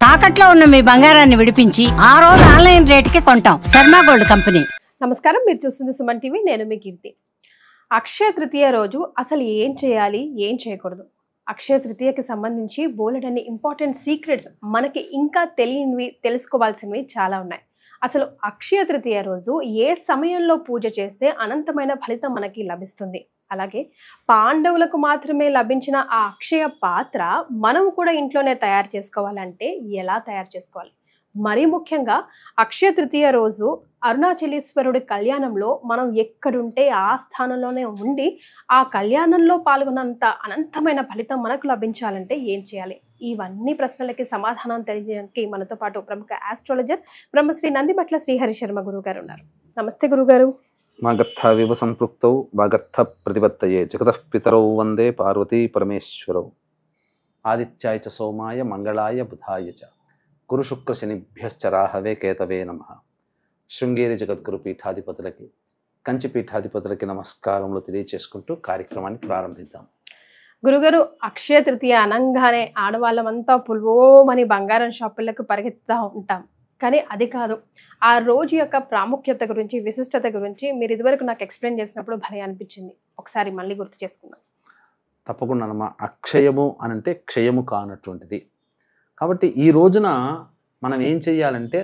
తాకట్లో ఉన్న మీ బంగారాన్ని విడిపించి ఆ రోజు ఆన్లైన్ రేటుకి కొంటాం. Sharma gold company. నమస్కారం, మీరు చూస్తుంది సుమన్ టీవీ. నేను మీ కీర్తి. అక్షయ తృతీయ రోజు అసలు ఏం చేయాలి, ఏం చేయకూడదు? అక్షయ తృతీయకి సంబంధించి బోలెడన్ని ఇంపార్టెంట్ సీక్రెట్స్ మనకి ఇంకా తెలియనివి, తెలుసుకోవాల్సినవి చాలా ఉన్నాయి. అసలు అక్షయ తృతీయ రోజు ఏ సమయంలో పూజ చేస్తే అనంతమైన ఫలితం మనకి లభిస్తుంది? అలాగే పాండవులకు మాత్రమే లభించిన ఆ అక్షయ పాత్ర మనం కూడా ఇంట్లోనే తయారు చేసుకోవాలంటే ఎలా తయారు చేసుకోవాలి? మరీ ముఖ్యంగా అక్షయ తృతీయ రోజు అరుణాచలేశ్వరుడి కళ్యాణంలో మనం ఎక్కడుంటే ఆ స్థానంలోనే ఉండి ఆ కళ్యాణంలో పాల్గొన్నంత అనంతమైన ఫలితం మనకు లభించాలంటే ఏం చేయాలి? ఇవన్నీ ప్రశ్నలకి సమాధానం తెలియజేయడానికి మనతో పాటు ప్రముఖ ఆస్ట్రాలజర్ బ్రహ్మశ్రీ నందిబట్ల శ్రీహరి శర్మ గురువు గారు ఉన్నారు. నమస్తే గురుగారు. మాగర్థ వివ సంపృక్తౌ వాగర్థ ప్రతిపత్తయే జగతః పితరౌ వందే పార్వతీ పరమేశ్వరౌ. ఆదిత్యాయ చ సోమాయ మంగళాయ బుధాయ చ గురు శుక్ర శనిభ్యశ్చ రాహవే కేతవే నమః. శృంగేరి జగద్గురు పీఠాధిపతులకి, కంచి పీఠాధిపతులకి నమస్కారములు తెలియచేసుకుంటూ కార్యక్రమాన్ని ప్రారంభిద్దాం. గురుగారు, అక్షయ తృతీయ అనగానే ఆడవాళ్ళమంతా పుల్వోమని బంగారం షాపులకు పరిగెత్తుతూ ఉంటాం. కానీ అది కాదు. ఆ రోజు యొక్క ప్రాముఖ్యత గురించి, విశిష్టత గురించి మీరు ఇదివరకు నాకు ఎక్స్ప్లెయిన్ చేసినప్పుడు భలే అనిపించింది. ఒకసారి మళ్ళీ గుర్తు చేసుకుందాం. తప్పకుండా. అక్షయము అనంటే క్షయము కానటువంటిది. కాబట్టి ఈ రోజున మనం ఏం చెయ్యాలంటే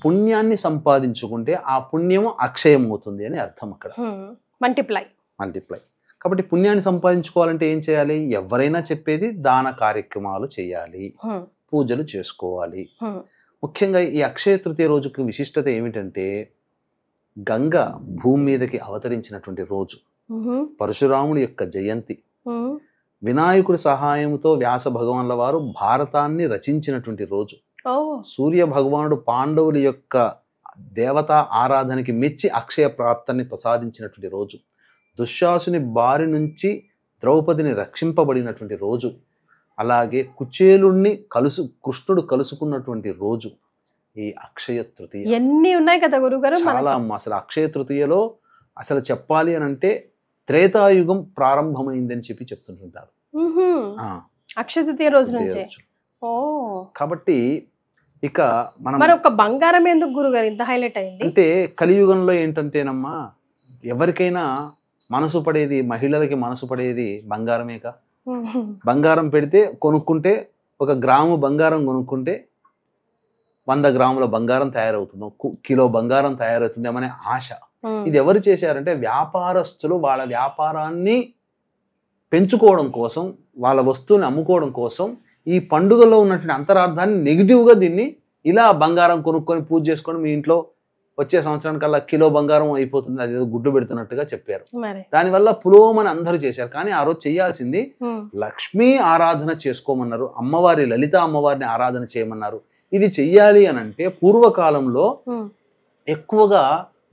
పుణ్యాన్ని సంపాదించుకుంటే ఆ పుణ్యము అక్షయం అవుతుంది అని అర్థం. అక్కడ మల్టిప్లై. కాబట్టి పుణ్యాన్ని సంపాదించుకోవాలంటే ఏం చేయాలి? ఎవరైనా చెప్పేది దాన కార్యక్రమాలు చేయాలి, పూజలు చేసుకోవాలి. ముఖ్యంగా ఈ అక్షయ తృతీయ రోజుకి విశిష్టత ఏమిటంటే గంగ భూమి మీదకి అవతరించినటువంటి రోజు, పరశురాముడి యొక్క జయంతి, వినాయకుడి సహాయంతో వ్యాస భగవాన్ల వారు భారతాన్ని రచించినటువంటి రోజు, సూర్య భగవానుడు పాండవుల యొక్క దేవతా ఆరాధనకి మెచ్చి అక్షయ ప్రాప్తాన్ని ప్రసాదించినటువంటి రోజు, దుశ్శాసుని బారి నుంచి ద్రౌపదిని రక్షింపబడినటువంటి రోజు, అలాగే కుచేలుణ్ణి కృష్ణుడు కలుసుకున్నటువంటి రోజు ఈ అక్షయ తృతీయ. ఎన్ని ఉన్నాయి కదా గురుగారు. చాలా అమ్మ. అసలు అక్షయ తృతీయలో అసలు చెప్పాలి అని అంటే త్రేతాయుగం ప్రారంభమైందని చెప్తుంటుంటారు అక్షయ తృతీయ రోజు నుంచి. కాబట్టి ఇక మనం మరి ఒక బంగారం ఎందుకు గురుగారు ఇంత హైలైట్ అయింది అంటే కలియుగంలో ఏంటంటేనమ్మా, ఎవరికైనా మనసు పడేది, మహిళలకి మనసు పడేది బంగారమేక. బంగారం పెడితే కొనుక్కుంటే, 1 గ్రాము బంగారం కొనుక్కుంటే 100 గ్రాముల బంగారం తయారవుతుంది, కిలో బంగారం తయారవుతుంది అనే ఆశ. ఇది ఎవరు చేశారంటే వ్యాపారస్తులు వాళ్ళ వ్యాపారాన్ని పెంచుకోవడం కోసం, వాళ్ళ వస్తువుని అమ్ముకోవడం కోసం ఈ పండుగలో ఉన్నటువంటి అంతరార్థాన్ని నెగిటివ్గా దీన్ని ఇలా బంగారం కొనుక్కొని పూజ చేసుకొని మీ ఇంట్లో వచ్చే సంవత్సరానికల్లా కిలో బంగారం అయిపోతుంది, అది ఏదో గుడ్డు పెడుతున్నట్టుగా చెప్పారు. దానివల్ల పులోమని అందరూ చేశారు. కానీ ఆ రోజు చేయాల్సింది లక్ష్మీ ఆరాధన చేసుకోమన్నారు, అమ్మవారి లలిత అమ్మవారిని ఆరాధన చేయమన్నారు. ఇది చెయ్యాలి అని అంటే పూర్వకాలంలో ఎక్కువగా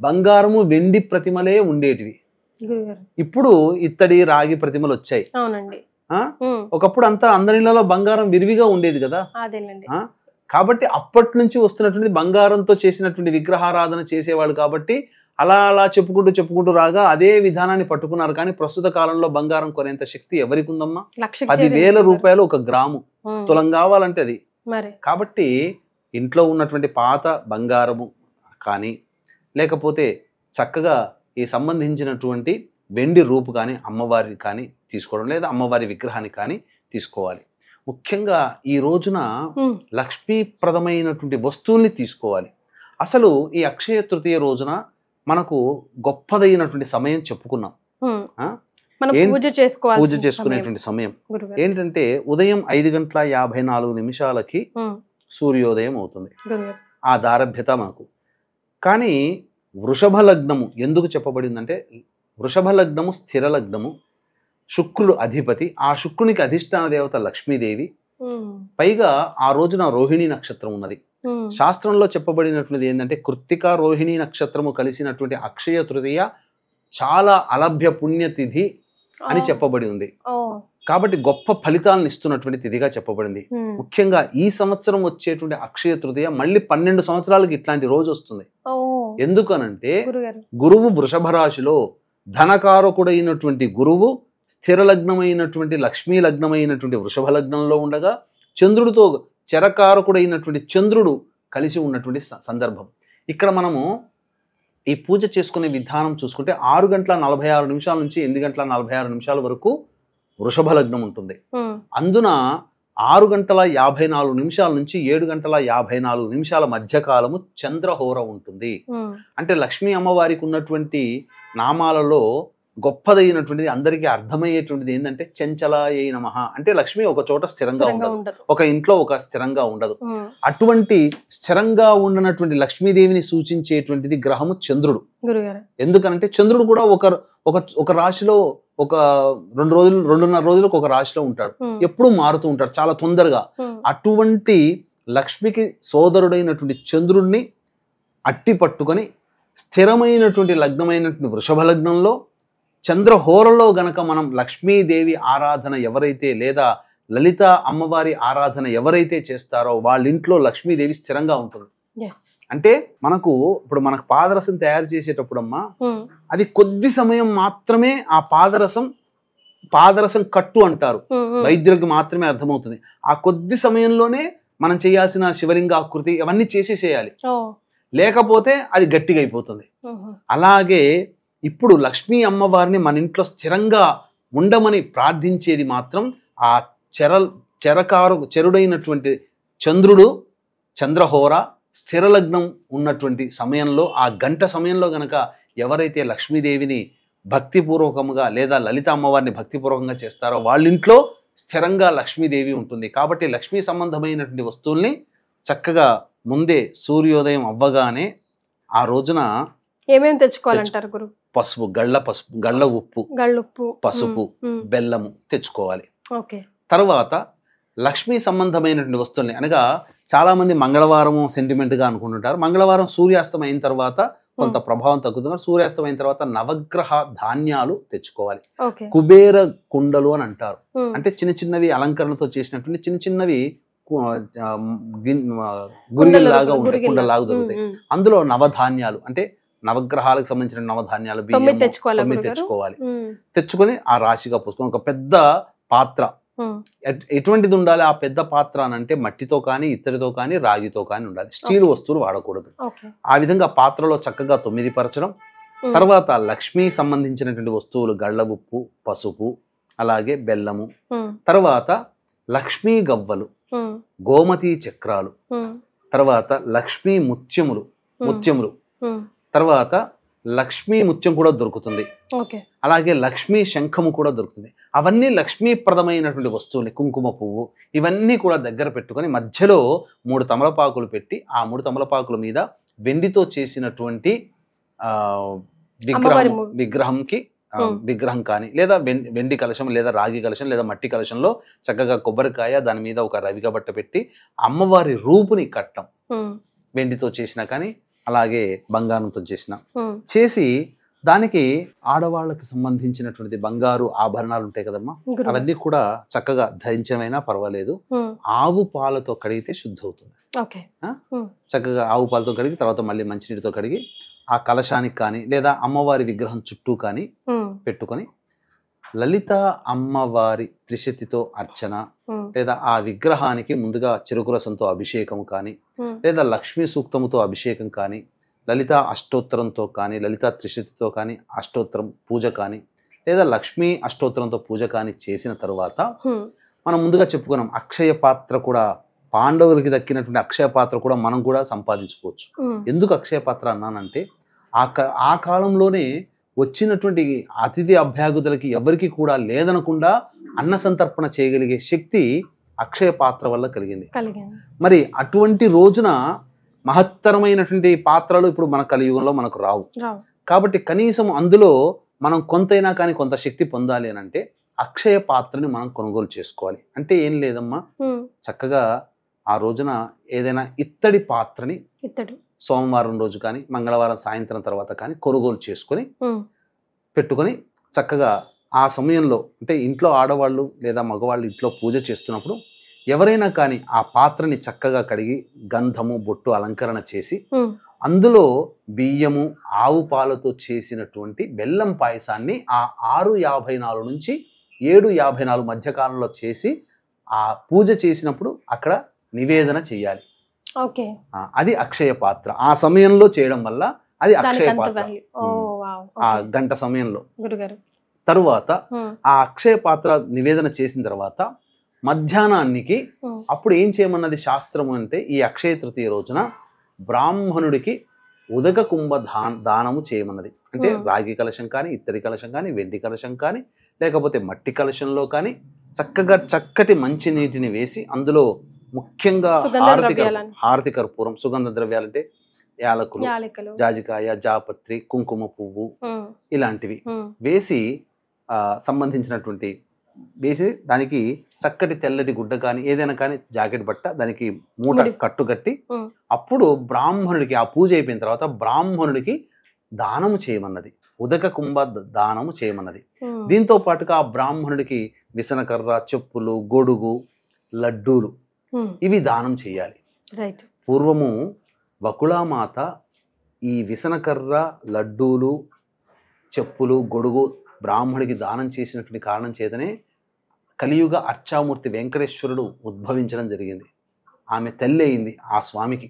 బంగారము వెండి ప్రతిమలే ఉండేటివి. ఇప్పుడు ఇత్తడి రాగి ప్రతిమలు వచ్చాయి. ఒకప్పుడు అంతా అందరిలో బంగారం విరివిగా ఉండేది కదా. కాబట్టి అప్పటి నుంచి వస్తున్నటువంటి బంగారంతో చేసినటువంటి విగ్రహారాధన చేసేవాళ్ళు. కాబట్టి అలా అలా చెప్పుకుంటూ రాగా అదే విధానాన్ని పట్టుకున్నారు. కానీ ప్రస్తుత కాలంలో బంగారం కొనేంత శక్తి ఎవరికి ఉందమ్మా? 10,000 రూపాయలు 1 గ్రాము, తులం కావాలంటే అది. కాబట్టి ఇంట్లో ఉన్నటువంటి పాత బంగారము కానీ, లేకపోతే చక్కగా ఈ సంబంధించినటువంటి వెండి రూపు కానీ అమ్మవారి కానీ తీసుకోవడం, లేదా అమ్మవారి విగ్రహాన్ని కానీ తీసుకోవాలి. ముఖ్యంగా ఈ రోజున లక్ష్మీప్రదమైనటువంటి వస్తువుల్ని తీసుకోవాలి. అసలు ఈ అక్షయ తృతీయ రోజున మనకు గొప్పదైనటువంటి సమయం చెప్పుకున్నాం. పూజ చేసుకునేటువంటి సమయం ఏంటంటే ఉదయం 5:54 సూర్యోదయం అవుతుంది. ఆ దారభ్యత మనకు. కానీ వృషభ లగ్నము ఎందుకు చెప్పబడిందంటే, వృషభ లగ్నము స్థిర లగ్నము, శుక్రుడు అధిపతి, ఆ శుక్రునికి అధిష్టాన దేవత లక్ష్మీదేవి. పైగా ఆ రోజున రోహిణి నక్షత్రం ఉన్నది. శాస్త్రంలో చెప్పబడినటువంటిది ఏంటంటే కృత్తిక రోహిణి నక్షత్రము కలిసినటువంటి అక్షయ తృతీయ చాలా అలభ్య పుణ్యతిథి అని చెప్పబడి ఉంది. కాబట్టి గొప్ప ఫలితాలను ఇస్తున్నటువంటి తిథిగా చెప్పబడింది. ముఖ్యంగా ఈ సంవత్సరం వచ్చేటువంటి అక్షయ తృతీయ మళ్ళీ 12 సంవత్సరాలకి ఇట్లాంటి రోజు వస్తుంది. ఎందుకనంటే గురువు వృషభ రాశిలో ధనకారకుడైనటువంటి గురువు స్థిర లగ్నమైనటువంటి లక్ష్మీ లగ్నమైనటువంటి వృషభ లగ్నంలో ఉండగా చంద్రుడితో చెరకారకుడైనటువంటి చంద్రుడు కలిసి ఉన్నటువంటి సందర్భం. ఇక్కడ మనము ఈ పూజ చేసుకునే విధానం చూసుకుంటే 6:46 నుంచి 8:46 వరకు వృషభ లగ్నం ఉంటుంది. అందున 6:54 నుంచి 7:54 మధ్యకాలము చంద్రహోర ఉంటుంది. అంటే లక్ష్మీ అమ్మవారికి ఉన్నటువంటి నామాలలో గొప్పదైనటువంటిది, అందరికీ అర్థమయ్యేటువంటిది ఏంటంటే చంచలాయై నమః. అంటే లక్ష్మి ఒక చోట స్థిరంగా ఉండదు, ఒక ఇంట్లో ఒక స్థిరంగా ఉండదు. అటువంటి స్థిరంగా ఉండనటువంటి లక్ష్మీదేవిని సూచించేటువంటిది గ్రహము చంద్రుడు. ఎందుకనంటే చంద్రుడు కూడా ఒక రాశిలో ఒక 2 రోజులు 2.5 రోజులకు ఒక రాశిలో ఉంటాడు, ఎప్పుడూ మారుతూ ఉంటాడు చాలా తొందరగా. అటువంటి లక్ష్మికి సోదరుడైనటువంటి చంద్రుడిని అట్టి పట్టుకొని స్థిరమైనటువంటి లగ్నమైనటువంటి వృషభ లగ్నంలో చంద్రహోరలో గనక మనం లక్ష్మీదేవి ఆరాధన ఎవరైతే లేదా లలిత అమ్మవారి ఆరాధన ఎవరైతే చేస్తారో వాళ్ళ ఇంట్లో లక్ష్మీదేవి స్థిరంగా ఉంటుంది. అంటే మనకు పాదరసం తయారు చేసేటప్పుడు అమ్మా అది కొద్ది సమయం మాత్రమే ఆ పాదరసం కట్టు అంటారు, వైద్యులకు మాత్రమే అర్థమవుతుంది. ఆ కొద్ది సమయంలోనే మనం చేయాల్సిన శివలింగ ఆకృతి అవన్నీ చేసేసేయాలి, లేకపోతే అది గట్టిగా అయిపోతుంది. అలాగే ఇప్పుడు లక్ష్మీ అమ్మవారిని మన ఇంట్లో స్థిరంగా ఉండమని ప్రార్థించేది మాత్రం ఆ చెరుడైనటువంటి చంద్రుడు, చంద్రహోర స్థిరలగ్నం ఉన్నటువంటి సమయంలో, ఆ గంట సమయంలో గనక ఎవరైతే లక్ష్మీదేవిని భక్తిపూర్వకంగా లేదా లలిత అమ్మవారిని భక్తిపూర్వకంగా చేస్తారో వాళ్ళ ఇంట్లో స్థిరంగా లక్ష్మీదేవి ఉంటుంది. కాబట్టి లక్ష్మీ సంబంధమైనటువంటి వస్తువుల్ని చక్కగా ముందే సూర్యోదయం అవ్వగానే ఆ రోజున ఏమేమి తెచ్చుకోవాలంటారు గురు? పసుపు, గళ్ళ ఉప్పు, పసుపు, బెల్లము తెచ్చుకోవాలి. తర్వాత లక్ష్మీ సంబంధమైనటువంటి వస్తువుల్ని, అనగా చాలా మంది మంగళవారము సెంటిమెంట్ గా అనుకుంటుంటారు. మంగళవారం సూర్యాస్తం అయిన తర్వాత కొంత ప్రభావం తగ్గుతుంది. సూర్యాస్తం అయిన తర్వాత నవగ్రహ ధాన్యాలు తెచ్చుకోవాలి. కుబేర కుండలు అని అంటారు. అంటే చిన్న చిన్నవి అలంకరణతో చేసినటువంటి చిన్న చిన్నవి గురిగిల్లాగా ఉంటాయి, కుండలాగా దొరుకుతాయి. అందులో నవధాన్యాలు అంటే నవగ్రహాలకు సంబంధించిన నవధాన్యాలు 9 తెచ్చుకోవాలి. తెచ్చుకొని ఆ రాశిగా పోసుకొని ఒక పెద్ద పాత్ర, ఎటువంటిది ఉండాలి ఆ పెద్ద పాత్ర అంటే మట్టితో కానీ ఇత్తడితో కానీ రాగితో కానీ ఉండాలి, స్టీల్ వస్తువులు వాడకూడదు. ఆ విధంగా పాత్రలో చక్కగా 9 పరచడం. తర్వాత లక్ష్మీ సంబంధించినటువంటి వస్తువులు గళ్ళ ఉప్పు, పసుపు, అలాగే బెల్లము, తర్వాత లక్ష్మీ గవ్వలు, గోమతి చక్రాలు, తర్వాత లక్ష్మీ ముత్యములు, తర్వాత లక్ష్మీ ముత్యం కూడా దొరుకుతుంది, అలాగే లక్ష్మీ శంఖము కూడా దొరుకుతుంది. అవన్నీ లక్ష్మీప్రదమైనటువంటి వస్తువులు. కుంకుమ పువ్వు ఇవన్నీ కూడా దగ్గర పెట్టుకొని మధ్యలో 3 తమలపాకులు పెట్టి ఆ 3 తమలపాకుల మీద వెండితో చేసినటువంటి విగ్రహం కానీ లేదా వెండి కలశం లేదా రాగి కలశం లేదా మట్టి కలశంలో చక్కగా కొబ్బరికాయ, దాని మీద ఒక రవిక బట్ట పెట్టి అమ్మవారి రూపుని కట్టం, వెండితో చేసినా కానీ అలాగే బంగారంతో చేసి దానికి ఆడవాళ్ళకి సంబంధించినటువంటి బంగారు ఆభరణాలు ఉంటాయి కదమ్మా, అవన్నీ కూడా చక్కగా ధరించమైనా పర్వాలేదు, ఆవు పాలతో కడిగితే శుద్ధి అవుతుంది. చక్కగా ఆవు పాలతో కడిగి తర్వాత మళ్ళీ మంచినీటితో కడిగి ఆ కలశానికి కానీ లేదా అమ్మవారి విగ్రహం చుట్టూ కానీ పెట్టుకొని లలిత అమ్మవారి త్రిశతితో అర్చన లేదా ఆ విగ్రహానికి ముందుగా చెరుకు రసంతో అభిషేకం కానీ లేదా లక్ష్మీ సూక్తముతో అభిషేకం కానీ లలిత అష్టోత్తరంతో కానీ లలిత త్రిశతితో కానీ అష్టోత్తరం పూజ కానీ లేదా లక్ష్మీ అష్టోత్తరంతో పూజ కానీ చేసిన తర్వాత మనం ముందుగా చెప్పుకున్నాం అక్షయ పాత్ర కూడా, పాండవులకి దక్కినటువంటి అక్షయ పాత్ర కూడా మనం కూడా సంపాదించుకోవచ్చు. ఎందుకు అక్షయ పాత్ర అన్నానంటే ఆ కాలంలోనే వచ్చినటువంటి అతిథి అభ్యాగుతులకి ఎవరికి కూడా లేదనకుండా అన్న సంతర్పణ చేయగలిగే శక్తి అక్షయ పాత్ర వల్ల కలిగింది. మరి అటువంటి రోజున మహత్తరమైనటువంటి పాత్రలు ఇప్పుడు మన కలియుగంలో మనకు రావు. కాబట్టి కనీసం అందులో మనం కొంతైనా కానీ కొంత శక్తి పొందాలి అని అంటే అక్షయ పాత్రని మనం కొనుగోలు చేసుకోవాలి. అంటే ఏం లేదమ్మా, చక్కగా ఆ రోజున ఏదైనా ఇత్తడి పాత్రని సోమవారం రోజు కానీ మంగళవారం సాయంత్రం తర్వాత కానీ కొనుగోలు చేసుకొని పెట్టుకొని చక్కగా ఆ సమయంలో అంటే ఇంట్లో ఆడవాళ్ళు లేదా మగవాళ్ళు ఇంట్లో పూజ చేస్తున్నప్పుడు ఎవరైనా కానీ ఆ పాత్రని చక్కగా కడిగి గంధము బొట్టు అలంకరణ చేసి అందులో బియ్యము ఆవు పాలతో చేసినటువంటి బెల్లం పాయసాన్ని ఆ 6:54 నుంచి 7:54 మధ్య కాలంలో చేసి ఆ పూజ చేసినప్పుడు అక్కడ నివేదన చేయాలి. ఓకే. అది అక్షయ పాత్ర. ఆ సమయంలో చేయడం వల్ల అది అక్షయ దానికి అంత పాత్ర. వాల్యూ. ఓ వావ్. ఆ ఓకే. గంట సమయంలో. గురుగారు. తరువాత ఆ అక్షయ పాత్ర నివేదన చేసిన తర్వాత మధ్యాహ్నానికి అప్పుడు ఏం చేయమన్నది శాస్త్రము అంటే, ఈ అక్షయ తృతీయ రోజున బ్రాహ్మణుడికి ఉదక కుంభ దానము చేయమన్నది. అంటే రాగి కలశం కానీ, ఇత్తడి కలశం కానీ, వెండి కలశం కానీ, లేకపోతే మట్టి కలశంలో కానీ చక్కగా చక్కటి మంచి నీటిని వేసి అందులో ముఖ్యంగా హారతి కర్పూరం, సుగంధ ద్రవ్యాలంటే యాలకులు, జాజికాయ, జాపత్రి, కుంకుమ పువ్వు ఇలాంటివి వేసి సంబంధించినటువంటి వేసి దానికి చక్కటి తెల్లటి గుడ్డ కానీ ఏదైనా కానీ జాకెట్ బట్ట దానికి మూట కట్టుకట్టి అప్పుడు బ్రాహ్మణుడికి ఆ పూజ అయిపోయిన తర్వాత బ్రాహ్మణుడికి దానము చేయమన్నది. ఉదక కుంభ దానము చేయమన్నది. దీంతో పాటుగా ఆ బ్రాహ్మణుడికి విసనకర్ర, చెప్పులు, గొడుగు, లడ్డూలు ఇవి దానం చేయాలి. పూర్వము వకుళామాత ఈ విసనకర్ర, లడ్డూలు, చెప్పులు, గొడుగు బ్రాహ్మణుడికి దానం చేసినటువంటి కారణం చేతనే కలియుగ అర్చామూర్తి వెంకటేశ్వరుడు ఉద్భవించడం జరిగింది. ఆమె తల్లి అయింది ఆ స్వామికి.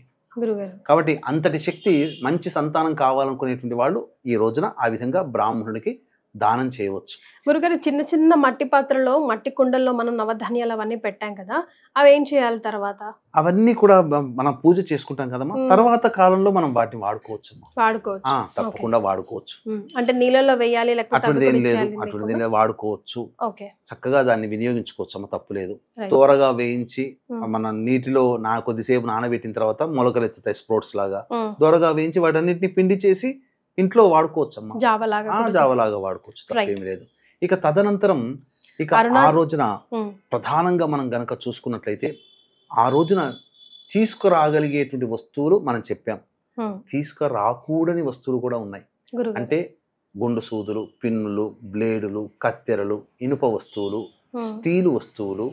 కాబట్టి అంతటి శక్తి, మంచి సంతానం కావాలనుకునేటువంటి వాళ్ళు ఈ రోజున ఆ విధంగా బ్రాహ్మణుడికి దానం చేయవచ్చు. గురుగారు, చిన్న చిన్న మట్టి పాత్రలో, మట్టి కుండల్లో మనం నవధాన్యాలు అవన్నీ పెట్టాం కదా, అవి ఏం చేయాలి తర్వాత? అవన్నీ కూడా మనం పూజ చేసుకుంటాం కదమ్మా, తర్వాత కాలంలో మనం వాటిని వాడుకోవచ్చు. తప్పకుండా వాడుకోవచ్చు. అంటే నీళ్ళలో వేయాలి, అటువంటిది ఏం లేదు, అటువంటిది వాడుకోవచ్చు. చక్కగా దాన్ని వినియోగించుకోవచ్చు అమ్మ, తప్పు లేదు. త్వరగా వేయించి మన నీటిలో కొద్దిసేపు నానబెట్టిన తర్వాత మొలకలు ఎత్తుతాయి స్ప్రోట్స్ లాగా. త్వరగా వేయించి వాటన్నిటిని పిండి చేసి ఇంట్లో వాడుకోవచ్చు అమ్మా, జావలాగా వాడుకోవచ్చు, తప్పేమి లేదు. ఇక తదనంతరం ఇక ఆ రోజున ప్రధానంగా మనం గనక చూసుకున్నట్లయితే ఆ రోజున తీసుకురాగలిగేటువంటి వస్తువులు మనం చెప్పాం, తీసుకురాకూడని వస్తువులు కూడా ఉన్నాయి. అంటే గుండు సూదులు, పిన్నులు, బ్లేడులు, కత్తెరలు, ఇనుప వస్తువులు, స్టీలు వస్తువులు,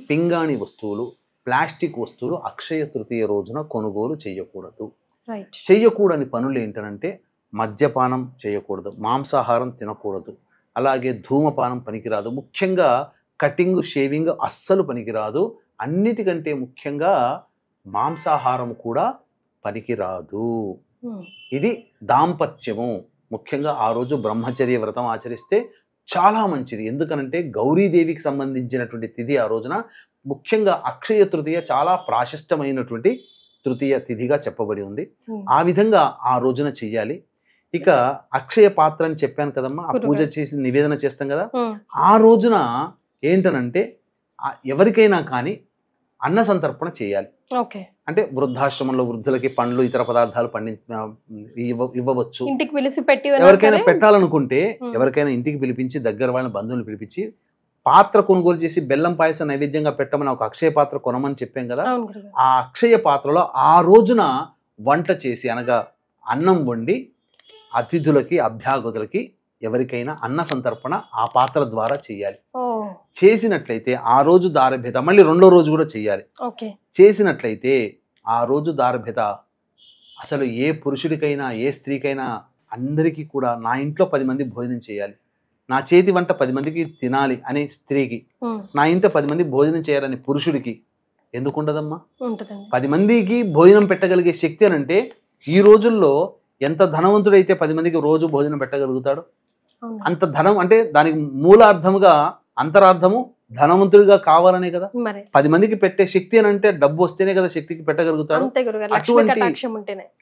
పింగాణి వస్తువులు, ప్లాస్టిక్ వస్తువులు అక్షయ తృతీయ రోజున కొనుగోలు చేయకూడదు. చేయకూడని పనులు ఏంటంటే మద్యపానం చేయకూడదు, మాంసాహారం తినకూడదు, అలాగే ధూమపానం పనికిరాదు, ముఖ్యంగా కటింగ్, షేవింగ్ అస్సలు పనికిరాదు. అన్నిటికంటే ముఖ్యంగా మాంసాహారం కూడా పనికిరాదు. ఇది దాంపత్యము. ముఖ్యంగా ఆ రోజు బ్రహ్మచర్య వ్రతం ఆచరిస్తే చాలా మంచిది. ఎందుకనంటే గౌరీదేవికి సంబంధించినటువంటి తిథి ఆ రోజున. ముఖ్యంగా అక్షయ తృతీయ చాలా ప్రాశస్త్యమైనటువంటి తృతీయ తిథిగా చెప్పబడి ఉంది. ఆ విధంగా ఆ రోజున చెయ్యాలి. ఇక అక్షయ పాత్ర అని చెప్పాను కదమ్మా, ఆ పూజ చేసి నివేదన చేస్తాం కదా, ఆ రోజున ఏంటనంటే ఎవరికైనా కానీ అన్న సంతర్పణ చేయాలి. అంటే వృద్ధాశ్రమంలో వృద్ధులకి పండ్లు, ఇతర పదార్థాలు ఇవ్వవచ్చు. ఎవరికైనా పెట్టాలనుకుంటే ఎవరికైనా ఇంటికి పిలిపించి, దగ్గర వాళ్ళని బంధువులు పిలిపించి పాత్ర కొనుగోలు చేసి బెల్లం పాయసం నైవేద్యంగా పెట్టమని ఒక అక్షయ పాత్ర కొనమని చెప్పాం కదా, ఆ అక్షయ పాత్రలో ఆ రోజున వంట చేసి, అనగా అన్నం వండి అతిథులకి, అభ్యాగతులకి ఎవరికైనా అన్న సంతర్పణ ఆ పాత్ర ద్వారా చేయాలి. చేసినట్లయితే ఆ రోజు దారభేద మళ్ళీ రెండో రోజు కూడా చేయాలి. చేసినట్లయితే ఆ రోజు దారభేద అసలు ఏ పురుషుడికైనా ఏ స్త్రీకైనా అందరికీ కూడా నా ఇంట్లో 10 మంది భోజనం చేయాలి, నా చేతి వంట 10 మందికి తినాలి అనే స్త్రీకి, నా ఇంట్లో 10 మంది భోజనం చేయాలని పురుషుడికి ఎందుకుండదమ్మా? 10 మందికి భోజనం పెట్టగలిగే శక్తి అని అంటే ఈ రోజుల్లో ఎంత ధనవంతుడైతే 10 మందికి రోజు భోజనం పెట్టగలుగుతాడు? అంత ధనం అంటే దానికి మూలార్థముగా అంతరార్థము ధనవంతుడిగా కావాలనే కదా. 10 మందికి పెట్టే శక్తి అని అంటే డబ్బు వస్తేనే కదా శక్తికి పెట్టగలుగుతాడు. అటువంటి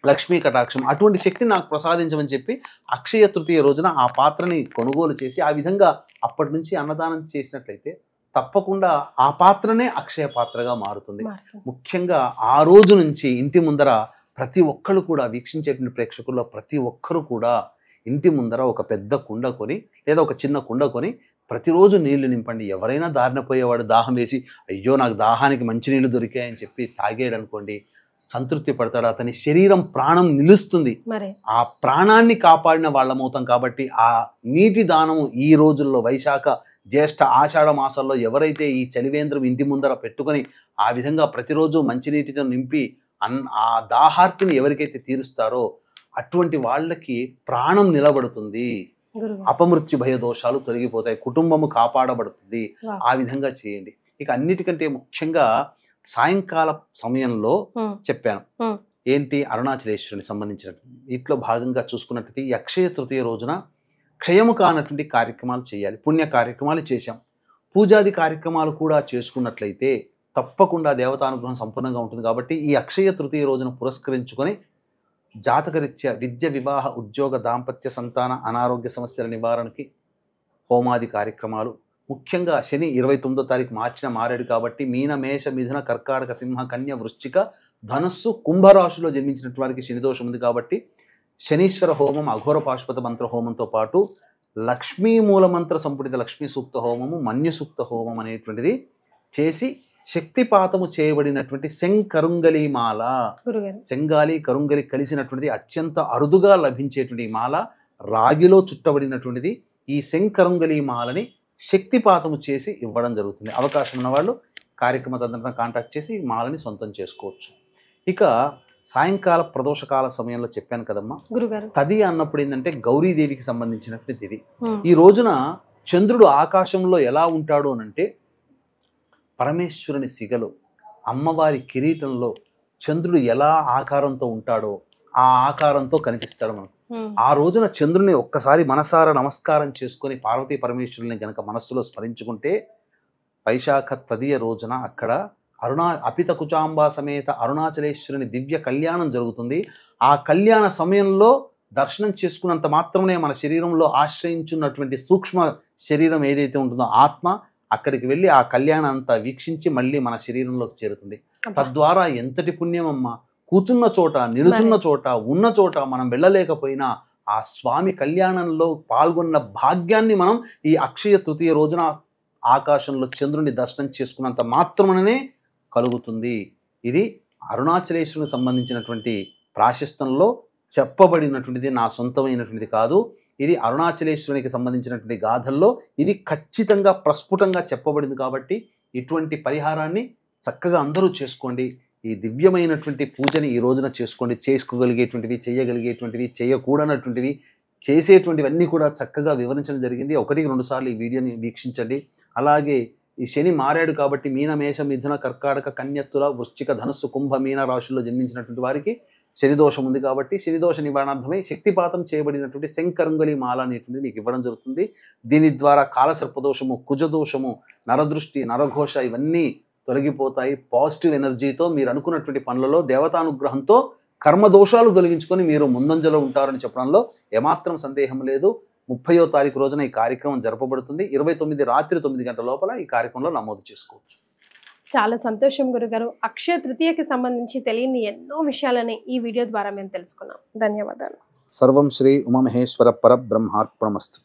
లక్ష్మీ కటాక్షం, అటువంటి శక్తిని నాకు ప్రసాదించమని చెప్పి అక్షయ తృతీయ రోజున ఆ పాత్రని కొనుగోలు చేసి ఆ విధంగా అప్పటి నుంచి అన్నదానం చేసినట్లయితే తప్పకుండా ఆ పాత్రనే అక్షయ పాత్రగా మారుతుంది. ముఖ్యంగా ఆ రోజు నుంచి ఇంటి ముందర ప్రతి ఒక్కరు కూడా, వీక్షించేటువంటి ప్రేక్షకుల్లో ప్రతి ఒక్కరు కూడా ఇంటి ముందర ఒక పెద్ద కుండ కొని లేదా ఒక చిన్న కుండ కొని ప్రతిరోజు నీళ్లు నింపండి. ఎవరైనా దారిన పోయేవాడు దాహం వేసి అయ్యో నాకు దాహానికి మంచినీళ్ళు దొరికాయని చెప్పి తాగేయడం అనుకోండి, సంతృప్తి పడతాడు, అతని శరీరం, ప్రాణం నిలుస్తుంది. ఆ ప్రాణాన్ని కాపాడిన వాళ్ళమవుతాం. కాబట్టి ఆ నీటి దానము ఈ రోజుల్లో వైశాఖ, జ్యేష్ఠ, ఆషాఢ మాసాల్లో ఎవరైతే ఈ చలివేంద్రం ఇంటి ముందర పెట్టుకొని ఆ విధంగా ప్రతిరోజు మంచినీటితో నింపి ఆ దాహార్తిని ఎవరికైతే తీరుస్తారో అటువంటి వాళ్ళకి ప్రాణం నిలబడుతుంది, అపమృత్యు భయ దోషాలు తొలగిపోతాయి, కుటుంబము కాపాడబడుతుంది. ఆ విధంగా చేయండి. ఇక అన్నిటికంటే ముఖ్యంగా సాయంకాల సమయంలో ఉమ్, చెప్పాను. ఉమ్, ఏంటి అరుణాచలేశ్వరుని సంబంధించినట్టు వీటిలో భాగంగా చూసుకున్నట్లయితే ఈ అక్షయ తృతీయ రోజున క్షయము కానటువంటి కార్యక్రమాలు చేయాలి. పుణ్య కార్యక్రమాలు చేశాం, పూజాది కార్యక్రమాలు కూడా చేసుకున్నట్లయితే తప్పకుండా దేవతానుగ్రహం సంపూర్ణంగా ఉంటుంది. కాబట్టి ఈ అక్షయ తృతీయ రోజున పురస్కరించుకొని జాతకరీత్యా విద్య, వివాహ, ఉద్యోగ, దాంపత్య, సంతాన, అనారోగ్య సమస్యల నివారణకి హోమాది కార్యక్రమాలు, ముఖ్యంగా శని 29వ తారీఖు మార్చిన మారాడు కాబట్టి మీన, మేష, మిథున, కర్కాటక, సింహ, కన్య, వృశ్చిక, ధనుస్సు, కుంభరాశిలో జన్మించినటువంటి వారికి శని దోషం ఉంది కాబట్టి శనీశ్వర హోమం, అఘోర పాశుపత మంత్ర హోమంతో పాటు లక్ష్మీ మూలమంత్ర సంపుటిత లక్ష్మీ సూక్త హోమము, మన్యు సూక్త హోమం అనేటువంటిది చేసి శక్తిపాతము చేయబడినటువంటి శంకరుంగలి మాల, గురుగారు శంగాలి కరుంగలి కలిసినటువంటిది అత్యంత అరుదుగా లభించేటువంటి మాల, రాగిలో చుట్టబడినటువంటిది. ఈ శంకరుంగలి మాలని శక్తిపాతము చేసి ఇవ్వడం జరుగుతుంది. అవకాశం ఉన్న వాళ్ళు కార్యక్రమ తదనంతరం కాంటాక్ట్ చేసి ఈ మాలని సొంతం చేసుకోవచ్చు. ఇక సాయంకాల ప్రదోషకాల సమయంలో చెప్పాను కదమ్మా, గురుగారు తది అన్నప్పుడు ఏంటంటే గౌరీదేవికి సంబంధించినటువంటి తిథి. ఉమ్, ఈ రోజున చంద్రుడు ఆకాశంలో ఎలా ఉంటాడు అనంటే పరమేశ్వరుని సిగలో, అమ్మవారి కిరీటంలో చంద్రుడు ఎలా ఆకారంతో ఉంటాడో ఆ ఆకారంతో కనిపిస్తాడు మనకు. ఉమ్, ఆ రోజున చంద్రుని ఒక్కసారి మనసారా నమస్కారం చేసుకొని పార్వతీ పరమేశ్వరుని గనక మనస్సులో స్మరించుకుంటే వైశాఖ తదియ రోజున అక్కడ అపిత కుచాంబా సమేత అరుణాచలేశ్వరుని దివ్య కళ్యాణం జరుగుతుంది. ఆ కళ్యాణ సమయంలో దర్శనం చేసుకున్నంత మాత్రమే మన శరీరంలో ఆశ్రయించున్నటువంటి సూక్ష్మ శరీరం ఏదైతే ఉంటుందో ఆత్మ అక్కడికి వెళ్ళి ఆ కళ్యాణం అంతా వీక్షించి మళ్ళీ మన శరీరంలోకి చేరుతుంది. తద్వారా ఎంతటి పుణ్యం అమ్మ. కూర్చున్న చోట, నిలుచున్న చోట, ఉన్న చోట మనం వెళ్ళలేకపోయినా ఆ స్వామి కళ్యాణంలో పాల్గొన్న భాగ్యాన్ని మనం ఈ అక్షయ తృతీయ రోజున ఆకాశంలో చంద్రుని దర్శనం చేసుకున్నంత మాత్రమే కలుగుతుంది. ఇది అరుణాచలేశ్వరునికి సంబంధించినటువంటి ప్రాశస్తంలో చెప్పబడినటువంటిది, నా సొంతమైనటువంటిది కాదు. ఇది అరుణాచలేశ్వరునికి సంబంధించినటువంటి గాథల్లో ఇది ఖచ్చితంగా ప్రస్ఫుటంగా చెప్పబడింది. కాబట్టి ఇటువంటి పరిహారాన్ని చక్కగా అందరూ చేసుకోండి. ఈ దివ్యమైనటువంటి పూజని ఈ రోజున చేసుకోండి. చేసుకోగలిగేటువంటివి, చేయగలిగేటువంటివి, చేయకూడనటువంటివి, చేసేటువంటివన్నీ కూడా చక్కగా వివరించడం జరిగింది. 1-2 సార్లు ఈ వీడియోని వీక్షించండి. అలాగే ఈ శని మారాడు కాబట్టి మీన, మేష, మిథున, కర్కాటక, కన్య, తుల, వృశ్చిక, ధనుస్సు, కుంభ, మీన రాశుల్లో జన్మించినటువంటి వారికి శని దోషం ఉంది కాబట్టి శని దోష నివారణార్థమై శక్తిపాతం చేయబడినటువంటి శంకరుంగలి మాల అనేటువంటిది మీకు ఇవ్వడం జరుగుతుంది. దీని ద్వారా కాలసర్పదోషము, కుజదోషము, నరదృష్టి, నరఘోష ఇవన్నీ తొలగిపోతాయి. పాజిటివ్ ఎనర్జీతో మీరు అనుకున్నటువంటి పనులలో దేవతానుగ్రహంతో కర్మదోషాలు తొలగించుకొని మీరు ముందంజలో ఉంటారని చెప్పడంలో ఏమాత్రం సందేహం లేదు. 30వ తారీఖు రోజున ఈ కార్యక్రమం జరపబడుతుంది. 29 రాత్రి 9 గంటల లోపల ఈ కార్యక్రమంలో నమోదు చేసుకోవచ్చు. చాలా సంతోషం గురుగారు. అక్షయ తృతీయకి సంబంధించి తెలియని ఎన్నో విషయాలని ఈ వీడియో ద్వారా మేము తెలుసుకున్నాం. ధన్యవాదాలు. సర్వం శ్రీ ఉమామహేశ్వర పరబ్రహ్మార్పణమస్తు.